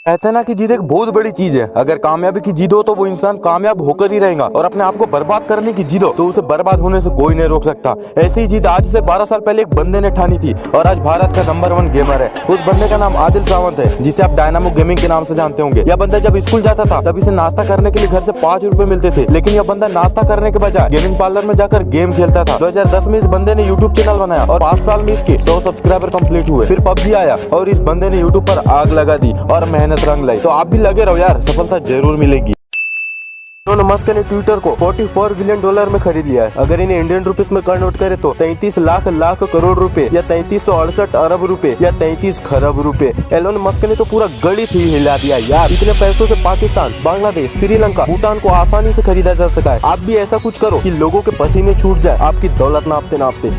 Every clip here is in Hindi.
कहते हैं ना कि जीत एक बहुत बड़ी चीज है। अगर कामयाबी की जीत हो तो वो इंसान कामयाब होकर ही रहेगा, और अपने आप को बर्बाद करने की जीत हो तो उसे बर्बाद होने से कोई नहीं रोक सकता। ऐसी ही जीत आज से 12 साल पहले एक बंदे ने ठानी थी, और आज भारत का नंबर 1 गेमर है। उस बंदे का नाम आदिल सावंत है, जिसे आप डायनामो गेमिंग के नाम से जानते होंगे। यह बंदा जब स्कूल जाता था तब इसे नाश्ता करने के लिए घर से 5 रुपए मिलते थे, लेकिन यह बंदा नाश्ता करने के बजाय गेमिंग पार्लर में जाकर गेम खेलता था। 2010 में इस बंदे ने यूट्यूब चैनल बनाया और 5 साल में इसके 100 सब्सक्राइबर कंप्लीट हुए। फिर पबजी आया और इस बंदे ने यूट्यूब पर आग लगा दी और मेहनत रंग लाई। तो आप भी लगे रहो यार, सफलता जरूर मिलेगी। इलोन मस्क ने ट्विटर को $44 बिलियन में खरीद लिया है। अगर इन्हें इंडियन रुपीस में कन्वर्ट करे तो 33 लाख करोड़ रुपए, या 3368 अरब रुपए, या 33 खरब रुपए। एलोन मस्क ने तो पूरा गणित ही हिला दिया यार। इतने पैसों से पाकिस्तान, बांग्लादेश, श्रीलंका, भूटान को आसानी से खरीदा जा सका है। आप भी ऐसा कुछ करो कि लोगों के पसीने छूट जाए आपकी दौलत नापते नापते।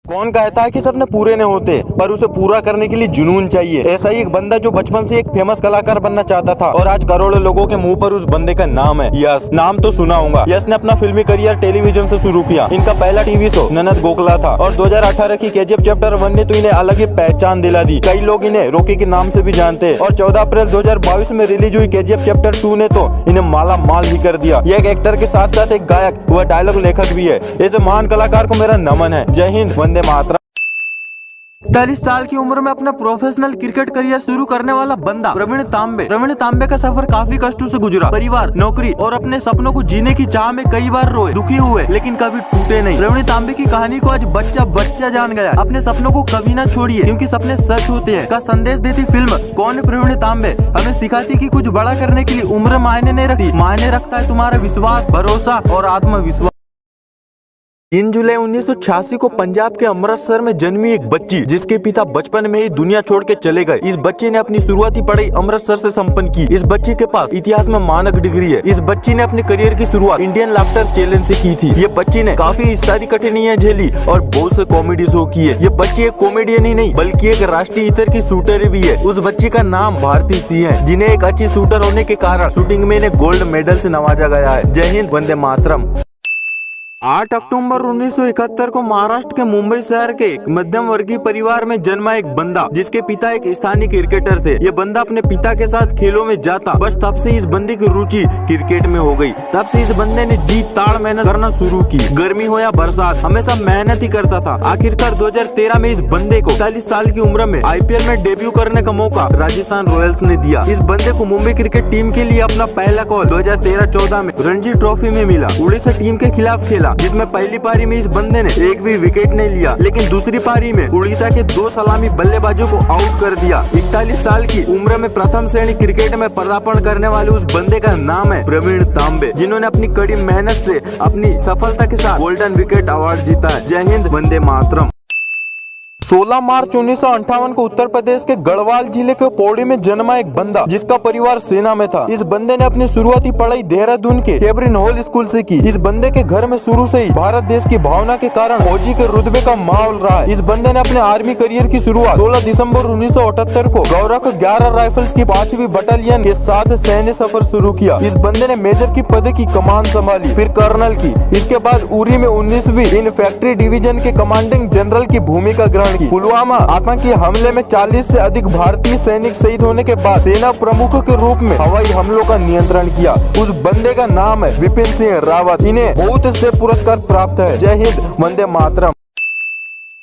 कौन कहता है कि सपने पूरे नहीं होते, पर उसे पूरा करने के लिए जुनून चाहिए। ऐसा ही एक बंदा जो बचपन से एक फेमस कलाकार बनना चाहता था, और आज करोड़ों लोगों के मुंह पर उस बंदे का नाम है यश। नाम तो सुना होगा। यश ने अपना फिल्मी करियर टेलीविजन से शुरू किया। इनका पहला टीवी शो ननद गोखला था, और 2018 की KGF चैप्टर 1 ने तो इन्हें अलग ही पहचान दिला दी। कई लोग इन्हें रॉकी के नाम से भी जानते हैं, और 14 अप्रैल 2022 में रिलीज हुई KGF चैप्टर 2 ने तो इन्हें माला माल ही कर दिया। ये एक एक्टर के साथ साथ एक गायक व डायलॉग लेखक भी है। ऐसे महान कलाकार को मेरा नमन है। जय हिंद, वंदे मातरम। 40 साल की उम्र में अपना प्रोफेशनल क्रिकेट करियर शुरू करने वाला बंदा प्रवीण तांबे का सफर काफी कष्टों से गुजरा। परिवार, नौकरी और अपने सपनों को जीने की चाह में कई बार रोए, दुखी हुए, लेकिन कभी टूटे नहीं। प्रवीण तांबे की कहानी को आज बच्चा जान गया। अपने सपनों को कभी ना छोड़िए, क्योंकि सपने सच होते हैं का संदेश देती फिल्म कौन है प्रवीण तांबे हमें सिखाती कि कुछ बड़ा करने के लिए उम्र मायने नहीं रखती। मायने रखता है तुम्हारा विश्वास, भरोसा और आत्मविश्वास। 3 जुलाई 1986 को पंजाब के अमृतसर में जन्मी एक बच्ची, जिसके पिता बचपन में ही दुनिया छोड़ के चले गए। इस बच्ची ने अपनी शुरुआती पढ़ाई अमृतसर से संपन्न की। इस बच्ची के पास इतिहास में मानक डिग्री है। इस बच्ची ने अपने करियर की शुरुआत इंडियन लाफ्टर चैलेंज से की थी। ये बच्ची ने काफी सारी कठिनाइयां झेली और बहुत से कॉमेडी शो किए। ये बच्ची एक कॉमेडियन ही नहीं बल्कि एक राष्ट्रीय स्तर की शूटर भी है। उस बच्ची का नाम भारती सिंह है, जिन्हें एक अच्छी शूटर होने के कारण शूटिंग में इन्हें गोल्ड मेडल से नवाजा गया है। जय हिंद, वंदे मातरम। 8 अक्टूबर 1971 को महाराष्ट्र के मुंबई शहर के एक मध्यम वर्गीय परिवार में जन्मा एक बंदा, जिसके पिता एक स्थानीय क्रिकेटर थे। ये बंदा अपने पिता के साथ खेलों में जाता, बस तब से इस बंदे की रुचि क्रिकेट में हो गई। तब से इस बंदे ने जी ताड़ मेहनत करना शुरू की। गर्मी हो या बरसात, हमेशा मेहनत ही करता था। आखिरकार 2013 में इस बंदे को 40 साल की उम्र में IPL में डेब्यू करने का मौका राजस्थान रॉयल्स ने दिया। इस बंदे को मुंबई क्रिकेट टीम के लिए अपना पहला कॉल 2013-14 में रणजी ट्रॉफी में मिला। उड़ीसा टीम के खिलाफ खेला, जिसमें पहली पारी में इस बंदे ने एक भी विकेट नहीं लिया, लेकिन दूसरी पारी में उड़ीसा के 2 सलामी बल्लेबाजों को आउट कर दिया। 41 साल की उम्र में प्रथम श्रेणी क्रिकेट में पदार्पण करने वाले उस बंदे का नाम है प्रवीण तांबे, जिन्होंने अपनी कड़ी मेहनत से अपनी सफलता के साथ गोल्डन विकेट अवार्ड जीता है। जय हिंद, वंदे मातरम। 16 मार्च 1958 को उत्तर प्रदेश के गढ़वाल जिले के पौड़ी में जन्मा एक बंदा, जिसका परिवार सेना में था। इस बंदे ने अपनी शुरुआती पढ़ाई देहरादून के कैब्रिन हॉल स्कूल से की। इस बंदे के घर में शुरू से ही भारत देश की भावना के कारण फौजी के रुतबे का माहौल रहा है। इस बंदे ने अपने आर्मी करियर की शुरुआत 16 दिसंबर 1978 को गौरख 11 राइफल्स की 5वीं बटालियन के साथ सैन्य सफर शुरू किया। इस बंदे ने मेजर की पद की कमान संभाली, फिर कर्नल की। इसके बाद उरी में 19वीं इन्फेंट्री डिवीजन के कमांडिंग जनरल की भूमिका ग्रहण की। पुलवामा आतंकी हमले में 40 से अधिक भारतीय सैनिक शहीद होने के बाद सेना प्रमुख के रूप में हवाई हमलों का नियंत्रण किया। उस बंदे का नाम है विपिन सिंह रावत। इन्हें बहुत से पुरस्कार प्राप्त है। जय हिंद, वंदे मातरम।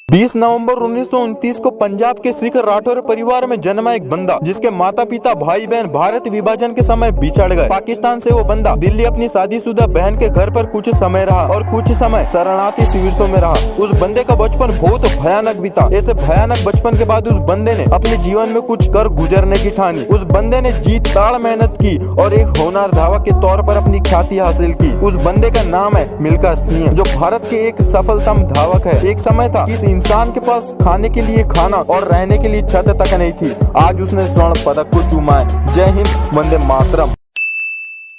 20 नवंबर 1929 को पंजाब के सिख राठौर परिवार में जन्मा एक बंदा, जिसके माता पिता भाई बहन भारत विभाजन के समय बिछड़ गए। पाकिस्तान से वो बंदा दिल्ली अपनी शादीशुदा बहन के घर पर कुछ समय रहा और कुछ समय शरणार्थी शिविरों में रहा। उस बंदे का बचपन बहुत भयानक बीता। ऐसे भयानक बचपन के बाद उस बंदे ने अपने जीवन में कुछ कर गुजरने की ठानी। उस बंदे ने जी ताड़ मेहनत की और एक होनहार धावक के तौर पर अपनी ख्याति हासिल की। उस बंदे का नाम है मिल्खा सिंह, जो भारत के एक सफलतम धावक है। एक समय था इस इंसान के पास खाने के लिए खाना और रहने के लिए छत तक नहीं थी। आज उसने स्वर्ण पदक को चूमा है। जय हिंद, वंदे मातरम।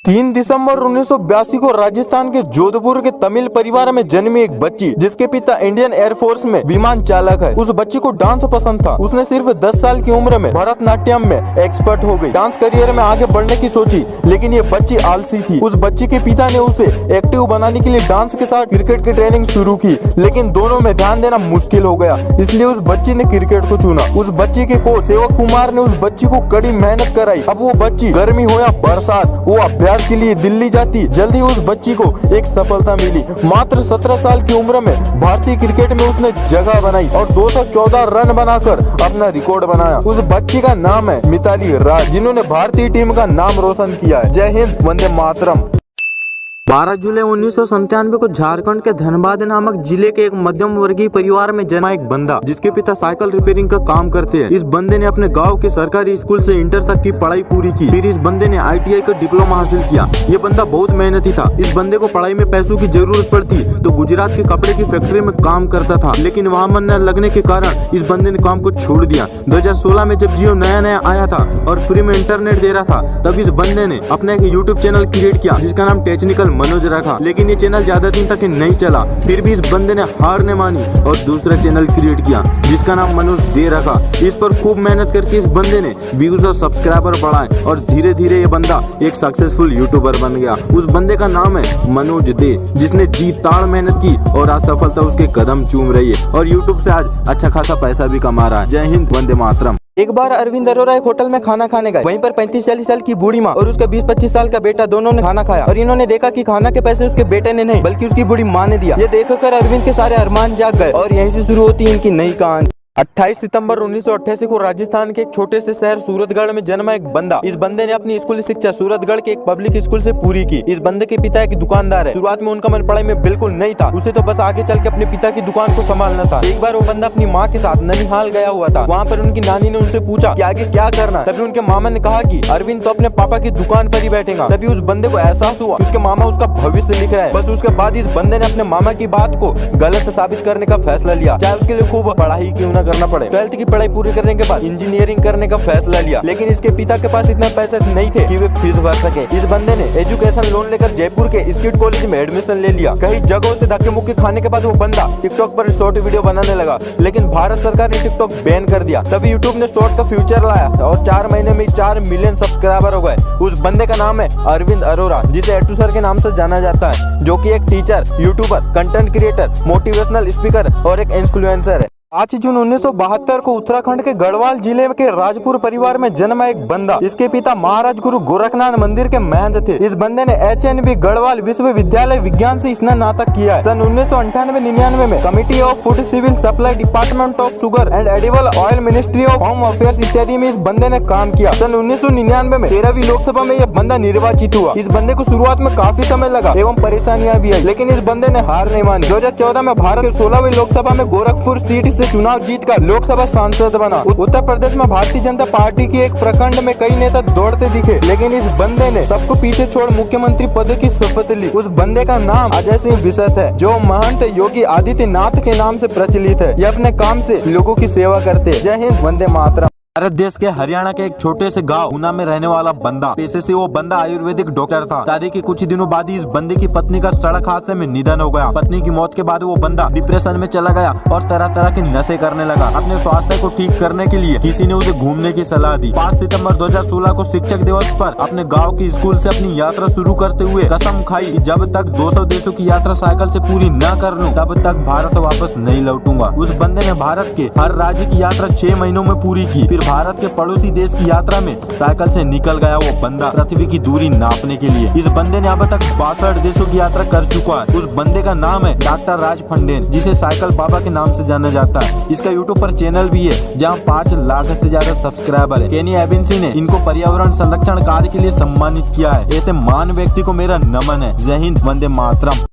3 दिसंबर 1982 को राजस्थान के जोधपुर के तमिल परिवार में जन्मी एक बच्ची जिसके पिता इंडियन एयरफोर्स में विमान चालक है। उस बच्ची को डांस पसंद था। उसने सिर्फ 10 साल की उम्र में भरतनाट्यम में एक्सपर्ट हो गई। डांस करियर में आगे बढ़ने की सोची, लेकिन ये बच्ची आलसी थी। उस बच्ची के पिता ने उसे एक्टिव बनाने के लिए डांस के साथ क्रिकेट की ट्रेनिंग शुरू की, लेकिन दोनों में ध्यान देना मुश्किल हो गया, इसलिए उस बच्ची ने क्रिकेट को चुना। उस बच्ची के कोच सेवक कुमार ने उस बच्ची को कड़ी मेहनत कराई। अब वो बच्ची गर्मी हो या बरसात, वो अभ्यास के लिए दिल्ली जाती। जल्दी उस बच्ची को एक सफलता मिली। मात्र 17 साल की उम्र में भारतीय क्रिकेट में उसने जगह बनाई और 214 रन बनाकर अपना रिकॉर्ड बनाया। उस बच्ची का नाम है मिताली राज, जिन्होंने भारतीय टीम का नाम रोशन किया है। जय हिंद, वंदे मातरम। 12 जुलाई 1997 को झारखंड के धनबाद नामक जिले के एक मध्यम वर्गीय परिवार में जन्मा एक बंदा जिसके पिता साइकिल रिपेयरिंग का काम करते हैं। इस बंदे ने अपने गांव के सरकारी स्कूल से इंटर तक की पढ़ाई पूरी की। फिर इस बंदे ने ITI का डिप्लोमा हासिल किया। ये बंदा बहुत मेहनती था। इस बंदे को पढ़ाई में पैसों की जरूरत पड़ती तो गुजरात के कपड़े की फैक्ट्री में काम करता था, लेकिन वहाँ मन न लगने के कारण इस बंदे ने काम को छोड़ दिया। 2016 में जब जियो नया आया था और फ्री में इंटरनेट दे रहा था, तब इस बंदे ने अपना एक यूट्यूब चैनल क्रिएट किया जिसका नाम टेक्निकल मनोज रखा। लेकिन ये चैनल ज्यादा दिन तक नहीं चला। फिर भी इस बंदे ने हार नहीं मानी और दूसरा चैनल क्रिएट किया जिसका नाम मनोज दे रखा। इस पर खूब मेहनत करके इस बंदे ने व्यूज और सब्सक्राइबर बढ़ाए और धीरे धीरे ये बंदा एक सक्सेसफुल यूट्यूबर बन गया। उस बंदे का नाम है मनोज दे, जिसने जी ताड़ मेहनत की और आज सफलता उसके कदम चूम रही है और यूट्यूब से आज अच्छा खासा पैसा भी कमा रहा है। जय हिंद, वंदे मातरम। एक बार अरविंद अरोरा एक होटल में खाना खाने गए। वहीं पर 35-40 साल की बूढ़ी माँ और उसका 20-25 साल का बेटा दोनों ने खाना खाया और इन्होंने देखा कि खाना के पैसे उसके बेटे ने नहीं बल्कि उसकी बूढ़ी माँ ने दिया। ये देखकर अरविंद के सारे अरमान जाग गए और यहीं से शुरू होती है इनकी नई कहानी। 28 सितंबर 1988 को राजस्थान के एक छोटे से शहर सूरतगढ़ में जन्मा एक बंदा। इस बंदे ने अपनी स्कूल शिक्षा सूरतगढ़ के एक पब्लिक स्कूल से पूरी की। इस बंदे के पिता एक दुकानदार है। शुरुआत में उनका मन पढ़ाई में बिल्कुल नहीं था, उसे तो बस आगे चल के अपने पिता की दुकान को संभालना था। एक बार वो बंदा अपनी माँ के साथ ननिहाल गया हुआ था। वहाँ पर उनकी नानी ने उनसे पूछा कि आगे क्या करना। तभी उनके मामा ने कहा कि अरविंद तो अपने पापा की दुकान पर ही बैठेगा। तभी उस बंदे को एहसास हुआ कि उसके मामा उसका भविष्य लिख रहे हैं। बस उसके बाद इस बंदे ने अपने मामा की बात को गलत साबित करने का फैसला लिया, चाहे उसके लिए खूब पढ़ाई क्यों न करना पड़े। 12th की पढ़ाई पूरी करने के बाद इंजीनियरिंग करने का फैसला लिया, लेकिन इसके पिता के पास इतना पैसे नहीं थे कि वे फीस भर सके। इस बंदे ने एजुकेशन लोन लेकर जयपुर के स्किट कॉलेज में एडमिशन ले लिया। कई जगहों से धक्के मुक्के खाने के बाद वो बंदा टिकटॉक पर शॉर्ट वीडियो बनाने लगा, लेकिन भारत सरकार ने टिकटॉक बैन कर दिया। तभी यूट्यूब ने शॉर्ट का फ्यूचर लाया और 4 महीने में 4 मिलियन सब्सक्राइबर हो गए। उस बंदे का नाम है अरविंद अरोरा, जिसे एटू सर के नाम से जाना जाता है, जो कि एक teacher, YouTuber, content creator, motivational speaker और एक इन्फ्लुएंसर है। 5 जून 1972 को उत्तराखंड के गढ़वाल जिले के राजपुर परिवार में जन्मा एक बंदा। इसके पिता महाराज गुरु गोरखनाथ मंदिर के महंत थे। इस बंदे ने HNB गढ़वाल विश्वविद्यालय विज्ञान से स्नातक किया है। सन 1998-99 में committee of food civil supply, department of sugar and edible oil, ministry of home affairs इत्यादि में इस बंदे ने काम किया। सन 1999 में 13वीं लोकसभा में यह बंदा निर्वाचित हुआ। इस बंदे को शुरुआत में काफी समय लगा एवं परेशानियां भी आई, लेकिन इस बंदे ने हार नहीं मानी। 2014 में भारत के 16वीं लोकसभा में गोरखपुर सीट चुनाव जीतकर लोकसभा सांसद बना। उत्तर प्रदेश में भारतीय जनता पार्टी की एक प्रखंड में कई नेता दौड़ते दिखे, लेकिन इस बंदे ने सबको पीछे छोड़ मुख्यमंत्री पद की शपथ ली। उस बंदे का नाम अजय सिंह बिसत है, जो महंत योगी आदित्यनाथ के नाम से प्रचलित है। ये अपने काम से लोगों की सेवा करते। जय हिंद, वंदे मातरम। भारत देश के हरियाणा के एक छोटे से गांव ऊना में रहने वाला बंदा। पेशे से वो बंदा आयुर्वेदिक डॉक्टर था। शादी के कुछ दिनों बाद ही इस बंदे की पत्नी का सड़क हादसे में निधन हो गया। पत्नी की मौत के बाद वो बंदा डिप्रेशन में चला गया और तरह तरह के नशे करने लगा। अपने स्वास्थ्य को ठीक करने के लिए किसी ने उसे घूमने की सलाह दी। 5 सितंबर 2016 को शिक्षक दिवस पर अपने गाँव की स्कूल से अपनी यात्रा शुरू करते हुए कसम खाई, जब तक 200 देशों की यात्रा साइकिल से पूरी न कर लूं, तब तक भारत वापस नहीं लौटूंगा। उस बंदे ने भारत के हर राज्य की यात्रा 6 महीनों में पूरी की। फिर भारत के पड़ोसी देश की यात्रा में साइकिल से निकल गया वो बंदा पृथ्वी की दूरी नापने के लिए। इस बंदे ने अब तक 62 देशों की यात्रा कर चुका है। उस बंदे का नाम है डॉक्टर राज फंडेन, जिसे साइकिल बाबा के नाम से जाना जाता है। इसका यूट्यूब पर चैनल भी है जहां 5 लाख से ज्यादा सब्सक्राइबर है। केनी एबेंसी ने इनको पर्यावरण संरक्षण कार्य के लिए सम्मानित किया है। ऐसे महान व्यक्ति को मेरा नमन है। जय हिंद, वंदे मातरम।